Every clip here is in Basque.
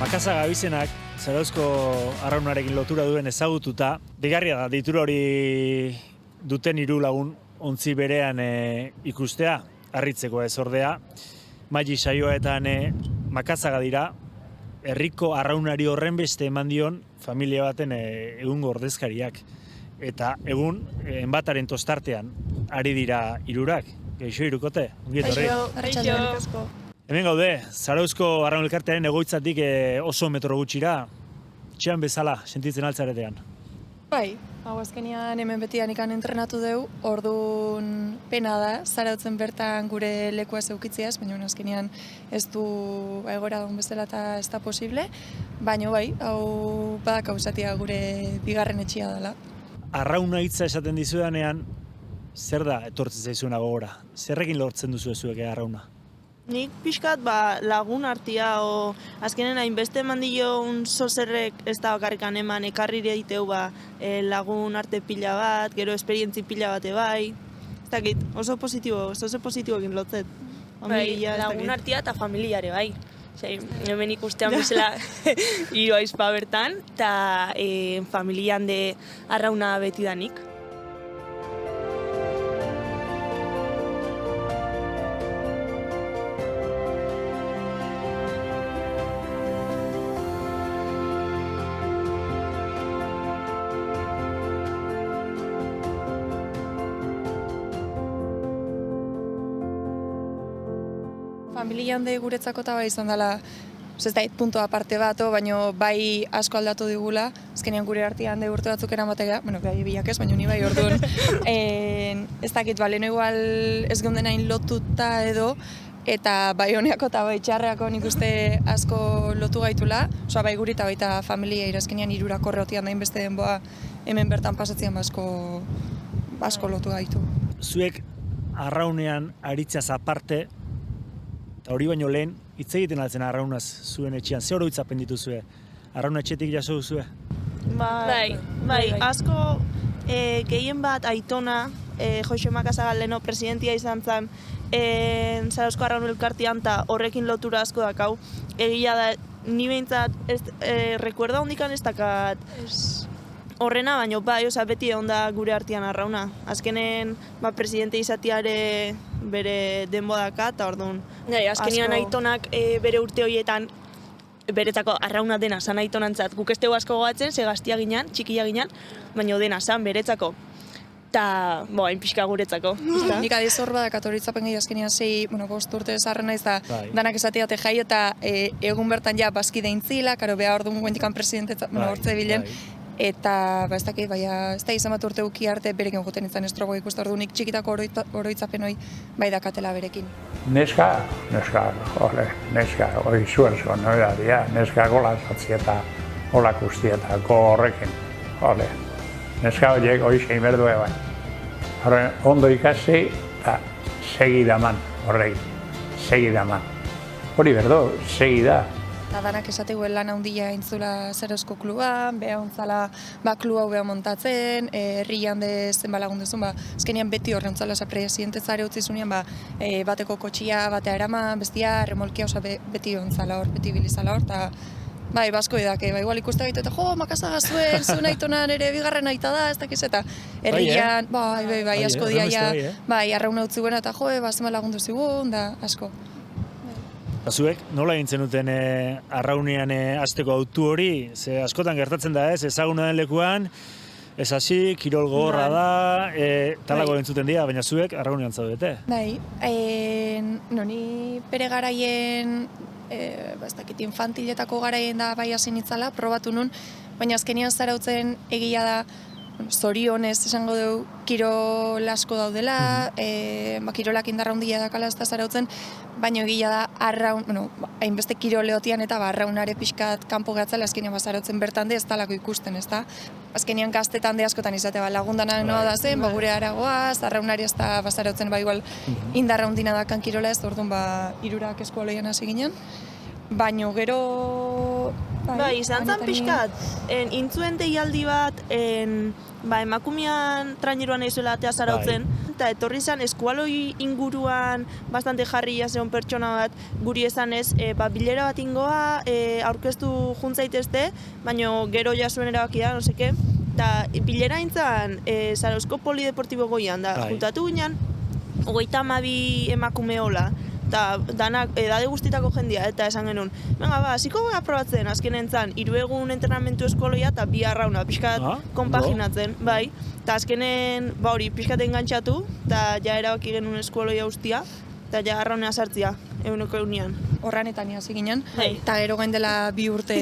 Makaza Gabizenak Zarauzko arraunarekin lotura duen ezagututa, digarria da, deitura hori duten 3 lagun ontzi berean ikustea, harritzeko ez ordea. Maili saioetan Makazaga dira, herriko arraunari horren beste eman dion familia baten egungo ordezkariak. Eta egun, enbataren tostartean, ari dira 3. Geixo Irukote, ongi etorri. Hemen gaude, Zarauzko arraun elkartearen egoitzatik oso metro gutxira, txean bezala, sentitzen altzaretean. Bai, hau azkenean hemen betian ikan entrenatu dugu, orduan pena da, Zarautzen bertan gure lekua zeukitziaz, baina azkenean ez du egora daun bezala eta ez da posible, baina bai, hau badak hausatia gure bigarren etxia dela. Arrauna hitza esaten dizudanean, zer da etortzen zaizuena gogora? Zerrekin lortzen duzu ezuek arrauna? Nik pixkat lagun artia, azkenen hainbeste eman dion zozerrek ez da bakarrikan eman ekarri diteu lagun arte pila bat, gero esperientzi pila bate bai. Ez dakit, oso positiboekin lotzet. Bai, lagun artia eta familiare bai. Hemen ikustean bezala 3 aizpa bertan, eta familian de arrauna betidanik. Familian de guretzako eta bai izan dela, ez da, punto aparte bat, baina bai asko aldatu digula, azkenean gure artean de urte batzuk eramatea, gai bilak ez, baina ni bai orduan, ez dakit, leheno igual ez geunden hain lotuta edo, eta bai honeako eta bai txarreako nik uste asko lotu gaitula, oso bai guri eta baita familia irazkenean 3 korreotian dain beste denboa hemen bertan pasatzen asko lotu gaitu. Zuek arraunean aritzeaz aparte, eta hori baino lehen, hitz egiten altzen arraunaz zuen etxean. Ze oroitzapen dituzue? Arrauna etxetik jaso duzue? Bai, asko gehien bat aitona, Joxe Makazaga leno presidentia izan zen, Zarauzko arraun elkartean eta horrekin lotura asko dakau. Egia da, ni behintzat, rekuerda hondikan ez dakat horrena, baina bai, beti egon da gure artean arrauna. Azkenen, presidente izatiare bere denbodaka, eta orduan. Azkenean aitonak bere urte horietan, beretzako arrauna dena zan aitonantzat. Guk ez dugu asko gogatzen, ze gaztia ginen, txikia ginen, baina dena zan beretzako. Eta, hain pixka guretzako. Nik adiz hor badakat horitzapen gehi azkenean 5 urte zarren naiz da danak esateate jai eta egun bertan ja baskide intzila, karo beha orduan guentikan presidente hortze bilen. Eta, ez dakit, ez da izan bat urte uki arte berekin joten izan estrogo ikustu ordunik txikitako oroitzapen hoi bai dakatela berekin. Neska, hori zuen zuen, neska gola zatzi eta gola kustietako horrekin, neska horiek hori zein berdue bai. Horren, ondo ikasi eta segidaman horrekin, segidaman. Hori berdo, segida. Eta danak esateguen lan handia intzula Zarauzko kluban, beha ontzala kluba beha montatzen, herrian de zenba lagun duzun, azkenean beti horrentzala presidente zare utzi zunean, bateko kotxia batea eraman, bestia, remolkia, beti ontzala hor, beti bilizala hor, eta basko edake, igual ikuste gaitu eta Makazaga zuen aitonan ere bigarren aita da, ez dakiz eta herrian, asko diaia, arrauna utzi buena eta zenba lagundu zigun, da asko. Zuek, nola egin zenuten arraunean hasteko autu hori? Ze askotan gertatzen da ez, ezaguna den lekuan, ez hasi, kirol gogorra da, talako entzuten dira, baina zuek arraunean zaudete. Ni bere garaien, ez dakit infantiletako garaien da bai hasi nitzala, probatu nun, baina azkenean Zarautzen egia da, zorionez esango dugu kirol asko daudela, kirolak indarra handia dakala ez da Zarautzen, baina egia da hainbeste kiroleotian eta arraunare pixkat kanpo gatzala azkenean Zarautzen bertan de ez talako ikusten, ez da? Azkenean gaztetan de askotan izate lagundanak noa da zen, gure aragoaz, arraunari ez da Zarautzen igual indarra handina dakan kirola ez, orduan 3 eskoleian hasi ginen, baina gero... izan zen pixkat, intzuen deialdi bat, emakumean traineruan eizuela atea Zarautzen, eta etorri zan eskualoi inguruan bastante jarri jaseon pertsona bat, guri esan ez, bilera bat ingoa, aurkeztu juntzaitezte, baina gero jasuen erabaki da, no seke, eta bilera intzan Zarauzko Polideportibo goian, da, juntatu ginen, 32 emakume hola, eta danak edade guztitako jendia, eta esan genuen, venga, hasiko gara probatzen, azkenen zan, 3 egun entrenamentu eskoloia eta 2 arrauna, pixkat konpaginatzen, bai, eta azkenen, hori, pixkat engantxatu, eta ja erabaki genuen eskoloia guztia, eta ja arraunea sartzia, eguneko egunean. Horranetan hasi ginen, eta gero gain dela 2 urte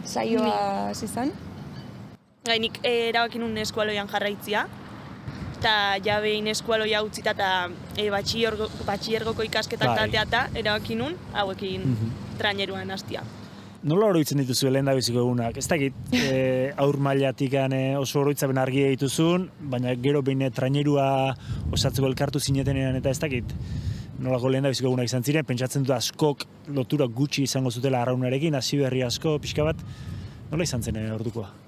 saioa zizan. Nik erabaki nuen eskualoian jarraitzia, eta ja behin eskualoia utzita eta batxillergoko ikasketak tatea eta erabaki nuen, hauekin traineruan hastia. Nola oroitzen dituzu lehen da biziko egunak? Ez dakit, aur mailatik oso oroitzapen argia dituzun, baina gero behin trainerua osatzeko elkartu zinetenean eta ez dakit. Nolako lehen da biziko egunak izan ziren, pentsatzen dut askok lotura gutxi izango zutela arraunarekin, hasi berri asko, pixka bat, nola izan zen ordukoa?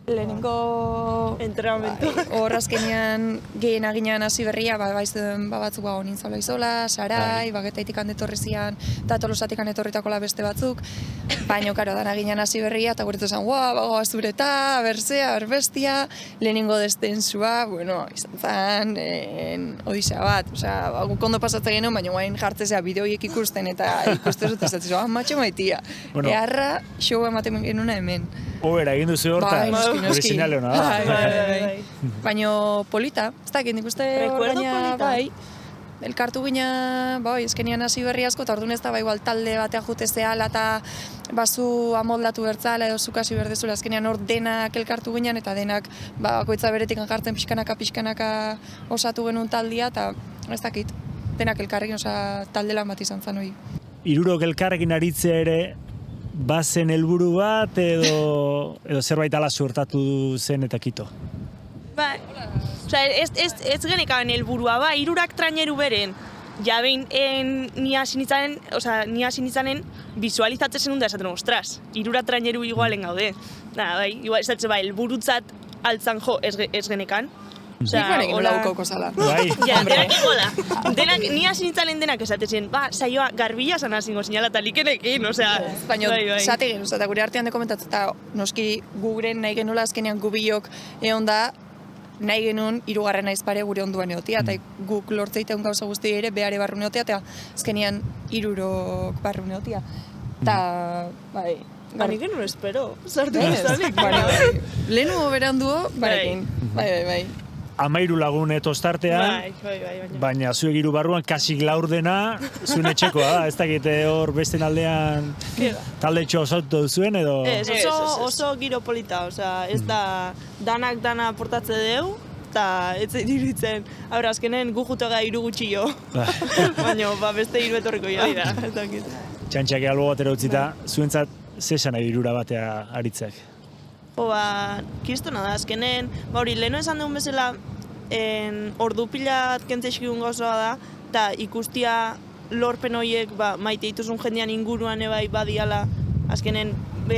Lehenengo entrenamentu. Hor azkenean gehien aginan hasi berria, baizuen batzuk nintzala izola, Sarai, Bagetaitik handetorri zian, eta Tolosatik handetorritako beste batzuk, baina, karo, dan aginan hasi berria, eta guretu zen, bagoa zureta, berzea, berbestia, lehenengo destensua, bueno, izan zen, odisea bat, osea, guk ondo pasatzen genuen, baina guain jartzezea bideoiek ikusten, eta ikusten zut, ez da, matxo maitia, eharra, show ematen genuna hemen. Obera, egin duzu horta, gure sinale hona da. Baina polita, ez dakit nik uste baina, bai, elkartu gina, eskenean hasi berri asko, eta orduan ez da, igual talde batean jute zehala, eta bazu amoldatu bertzala, edo zuk hasi berdezula, azkenean hor denak elkartu ginen, eta denak, bakoitza beretik jartzen pixkanaka osatu genuen taldia, eta ez dakit, denak elkarrekin, talde lan bat izan zan hori. 3 elkarrekin aritzea ere, bazen helburu bat edo zerbait ala suertatu zen eta kito? Ba, ez genekaben helburua, 3 traineru beren. Ja behin ni hasi nitzanen visualizatzen zenun da esaten, ostras, 3 traineru igualen gaude. Igual esatzen helburutzat altzan jo ez genekan. Nik barekin nola bukauko zala. Ja, denak egola. Ni hasi nintzalen denak esatezen, saioa garbila zan hasingo sinala eta likenekin, baina, zate genuz, eta gure artean dekomentatzen, eta noski guren nahi genuela azkenean gubiok egon da, nahi genuen 3. aizpare gure onduan egotia, eta guk lortzeiteun gauza guzti ere behare barru neotia, eta azkenean 3 barru neotia. Eta, bai... Baina genuen espero, sartu zanik. Lehenu beranduo, barekin, bai. 13 lagun etostartean, baina zuek 3 barruan kasik laurdena zuen etxekoa da, ez dakit hor besten aldean talde etxo osatu duzuen edo... Ez, oso giro polita, ez da danak dana portatze deu, eta ez diritzen, azkenen gu juto gara 3 gutxillo, baina beste 3 etorriko da, ez dakit. Txantxak albo batera utzita, zuentzat zesan nahi 3 batea aritzeak? Kistona da, azkenen, leheno esan dugun bezala, ordu pila kentzeskikun gauzoa da, eta ikustia lorpen horiek maite dituzun jendean inguruan ebai badiala, azkenen,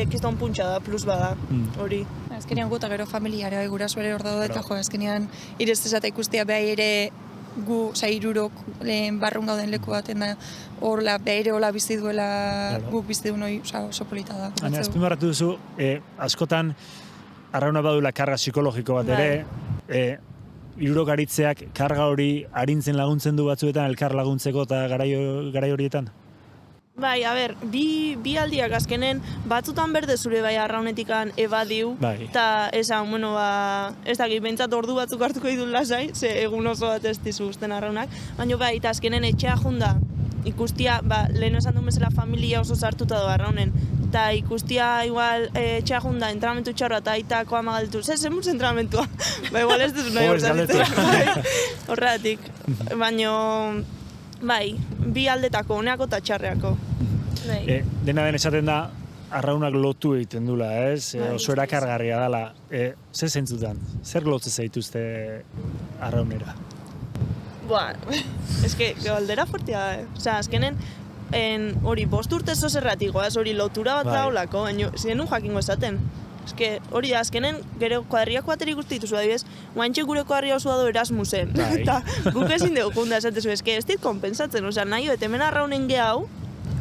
kiston puntxa da, plus bada, hori. Azkenean guta gero familiare, guraso ere hor daude, eta azkenean ireztezata ikustia behar ere gu, 3 barrun gauden leku baten da, hor behar hola bizi duela, guk bizi duen hori, oso polita da. Baina, azpimarratu duzu, askotan, arrauna badula karga psikologiko bat ere, 3 aritzeak karga hori arintzen laguntzen du batzuetan, elkar laguntzeko eta garai horietan? Bai, bi aldiak azkenen batzutan berde zure bai arraunetikan ebadiu, eta esan, ez dakit, behintzat ordu batzuk hartuko idun lasai, ze egun oso bat ez dizu usten arraunak, baina bai, eta azkenen etxea junda, ikustia, lehen esan duen bezala familia oso sartuta doa arraunen, eta ikustia igual etxea junda, entrenamentu txarra eta aitako ama galditu, zen mutz entrenamentua, igual ez duzu nahi horretik, baina... Bai, bi aldetako, honeako eta txarreako. Dena den esaten da, arraunak lotu egiten dula, ez? Oso erakargarria dela. Zer zentzutan? Zer lotze zaituzte arraunera? Eske, galdera fuertia da, Osa, azkenen, hori 5 urte zozerratiko, hori lotura bat daulako, baina ziren jakingo esaten. Eske hori da, azkenen gero kuadriako baterik uste dituzu, adibidez, guantxe gure kuadria osua du Erasmusen. Bai. Eta guk ezin dugu junda esatezu, eske ez dit konpensatzen, osea, nahi eta hemen arraunen gehau,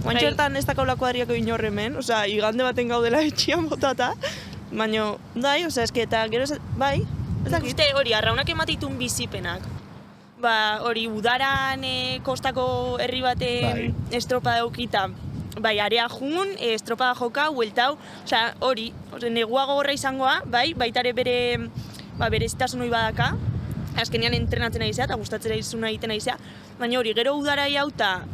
guantxe hortan ez dakaula kuadriako inorremen, osea, igande baten gaudela etxian botata, baina, bai, osea, eske eta gero, bai, ez dakit. Uste hori, arraunak ematitun bizipenak. Ba, hori, udaran kostako herri baten estropa daukita, bai, area jun, estropada joka, hueltau, osea, hori, negua gogorra izangoa, bai, baitare bere zitasun hori badaka, azkenean entrenatzen ari zea, eta gustatzera izuna egiten ari zea, baina hori, gero udarai hau, eta,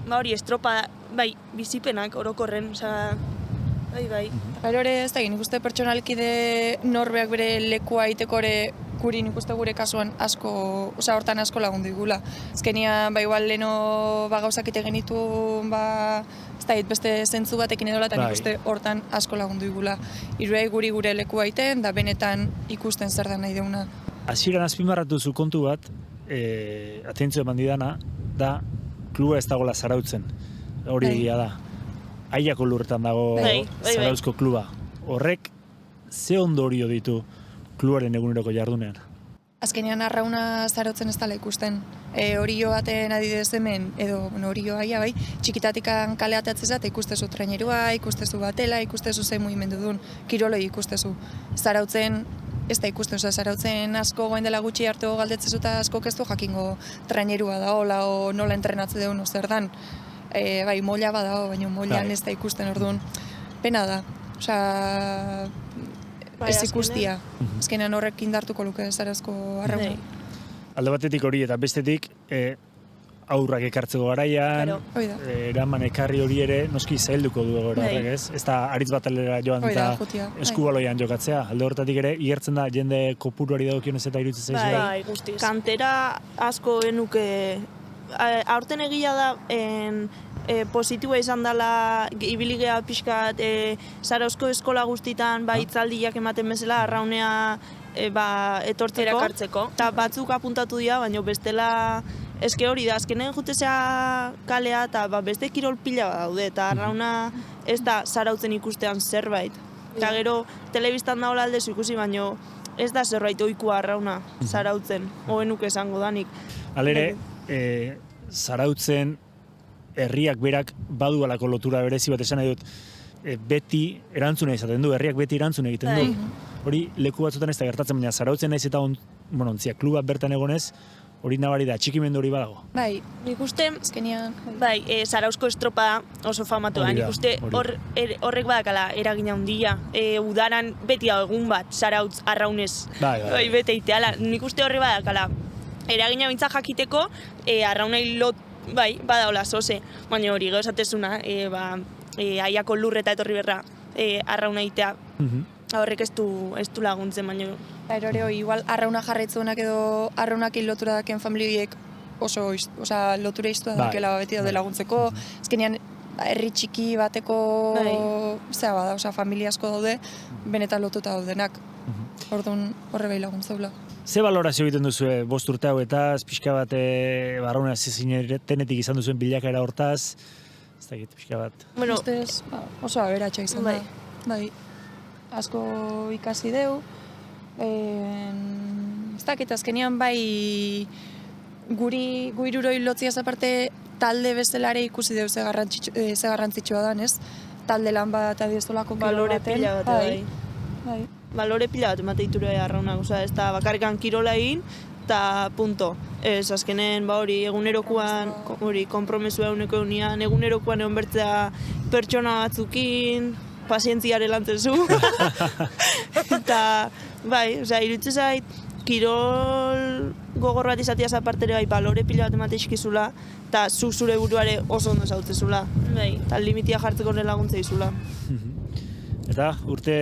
ba, hori, estropada, bai, bizipenak orokorren, osea, bai. Gero ere, ez da, nik uste pertsonalkide norbeak bere lekua itekore guri nik uste gure kasuan asko, osea, hortan asko lagundu digula. Azkenean, ba, igual leno gauzak ite genitu, ez da, beste zentzu batekin edola, eta nik uste hortan asko lagundu digula. Hiruei gure lekua iten, da benetan ikusten zer da nahi deuna. Hasieran azpimarratu zu kontu bat, atentzio eman didana, da kluba ez dagoela Zarautzen. Hori egia da. Aiako lurretan dago Zarauzko kluba. Horrek, ze ondorio ditu klubaren eguneroko jardunean? Azkenean arrauna Zarautzen ez dela ikusten. Horio baten adidez hemen, edo horio aia bai, txikitatikan kale atatzez eta ikustezu trainerua, ikustezu batela, ikustezu zein mugimendu duen, kiroloi ikustezu. Zarautzen ez da ikusten, Zarautzen asko goen dela gutxi hartu galdetzezu eta asko ez du jakingo trainerua da, hola, o nola entrenatze deun, zer dan. Bai, molla badao, baina mollan ez da ikusten orduan. Pena da, osea, ez ikustia. Azkenean horrek indartuko luke Zarauzko arrauna. Alde batetik hori eta bestetik aurrak ekartzeko garaian, eraman ekarri hori ere noski zailduko du horrek, ez? Ez da aritz batalera joan eta eskubaloian jokatzea. Alde horretatik ere, igertzen da jende kopuruari dagokionez eta iruditzen zaizu. Bai, guztiz. Kantera asko genuke, aurten egia da, positiboa izan dela ibiligea pixkat Zarauzko eskola guztitan hitzaldiak ematen bezala arraunea etortzeko eta batzuk apuntatu dira, baina bestela eske hori da, azkenen jutezea kalea eta beste kirol pila daude eta arrauna ez da Zarautzen ikustean zerbait. Eta gero telebistan daola aldezu ikusi, baina ez da zerbait ohikoa arrauna Zarautzen, hobenuk esango danik. Halere, Zarautzen herriak berak badu alako lotura berezi bat esan nahi dut, beti erantzuna izaten du, herriak beti erantzuna egiten du. Hori leku batzutan ez da gertatzen, baina Zarautzen naiz eta ontzia kluba bertan egonez, hori nabari da, txikimendu hori badago. Bai, nik uste, azkenean, bai, Zarauzko estropa oso famatua, nik uste horrek badakala eragina handia, udaran beti hau egun bat, Zarautz arraunez, bai, bete iteala, nik uste horrek badakala eragina bintza jakiteko, arraunei bai, badaola zoze, baina hori gero esatezuna, aiako lurreta etorri berra arrauna itea, horrek ez du laguntzen, baina... Hori, igual arrauna jarraitzuenak edo arraunakin lotura daken familiek oso lotura iztua dakela beti daude laguntzeko, ezkenean herri txiki bateko familia asko daude, benetan lotuta daudenak, orduan horre behi laguntzaula. Ze balorazio egiten duzu, 5 urte hauetaz, pixka bat barrauna zinetenetik izan duzuen bilakaera hortaz, ez dakit, pixka bat. Bueno, ustez, oso aberatxa izan da. Bai, asko ikasi deu. Ez dakit, azkenean bai guiruroi lotziaz aparte talde bezalare ikusi deu ze garrantzitsua dan, ez? Talde lan bat adiestolako kilo baten. Balore pila bat, bai. Balore pila bat emate diture arraunak, ez da bakarrikan kirola egin, eta punto. Ez, azkenen, hori, egunerokoan, hori, konpromesua egunerokoan egon bertzea pertsona batzukin, pazientziare lantzezu. Eta, bai, irutze zait, kirol gogor bat izatiaz apartere bai, balore pila bat emate izkizula, eta zure buruare oso ondo zautzezula. Eta limitia jartzeko nire laguntza izula. Eta urte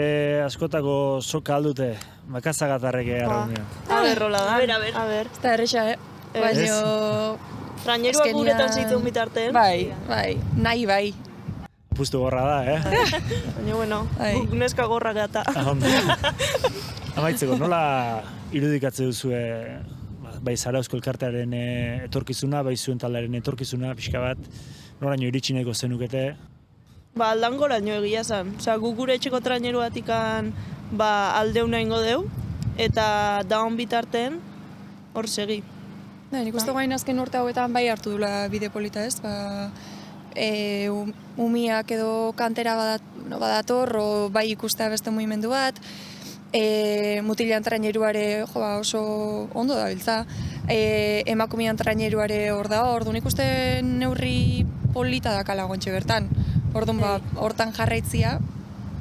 askotako soka aldute, makazagatarrek arraunean. Aberrola da, a ber. Ez da erresa, baina... Traineruak guretan zitzen bitartean. Bai, nahi bai. Pustu gorra da, Baina, bueno, guk neska gorra gata. Amaitzeko, nola irudikatze duzue bai Zarauzko elkartearen etorkizuna, bai zuen taldearen etorkizuna, pixka bat, noraino iritsi nahiko zenukete? Aldangora nio egia zen. Guk gure etxeko traineruatikan aldeuna ingo deu, eta daun bitarten hor segi. Nik uste gain azken urte hauetan bai hartu dula bide polita, ez? Umiak edo kantera badator, bai ikustea beste mugimendu bat, mutilean traineruare oso ondo dabiltza, emakumean traineruare hor da hor, nik uste neurri polita dakala gontxe bertan. Orduan, hortan jarraitzia,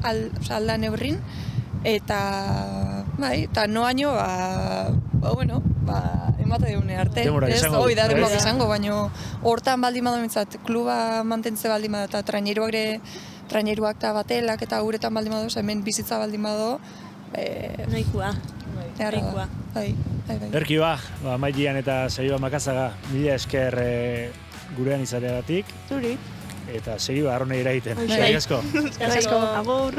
alda neurrin, eta noaino, emate deune arte. Demorak izango, baina hortan baldin badu mitzat, kluba mantentze baldin badu, eta traineruak eta batelak eta uretan baldin badu, hemen bizitza baldin badu, Noikua. Erki Mailian eta Saioa Makazaga, mila esker gurean izateagatik. Zuri. Eta segi arronei eraiten. Eskerrik asko. Agur.